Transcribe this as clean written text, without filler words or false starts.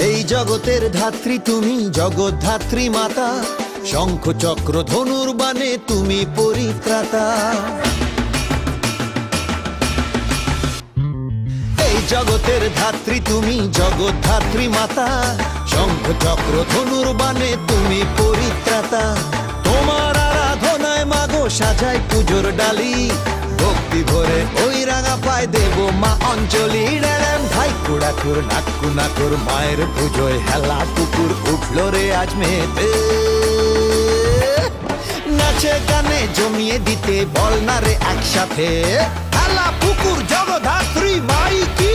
এই জগতের ধাত্রী তুমি, জগদ্ধাত্রী মাতা, শঙ্খ চক্র ধনুর বাণে তুমি পরিত্রাতা। এই জগতের ধাত্রী তুমি, জগদ্ধাত্রী মাতা, শঙ্খ চক্র ধনুর বাণে তুমি পরিত্রাতা। তোমার আরাধনায় মাগো সাজাই পুজোর ডালি, ভক্তি ভরে ওই রাঙা পায় দেব মা অঞ্জলি। ড্যাম ধাই কুড়াকুর নাক্কু নাকুর, মায়ের পুজোয় হেলা পুকুর উঠলো রে আজ মেতে। নাচে গানে জমিয়ে দিতে বল না রে একসাথে, হেলা পুকুর জগদ্ধাত্রী মাই কি।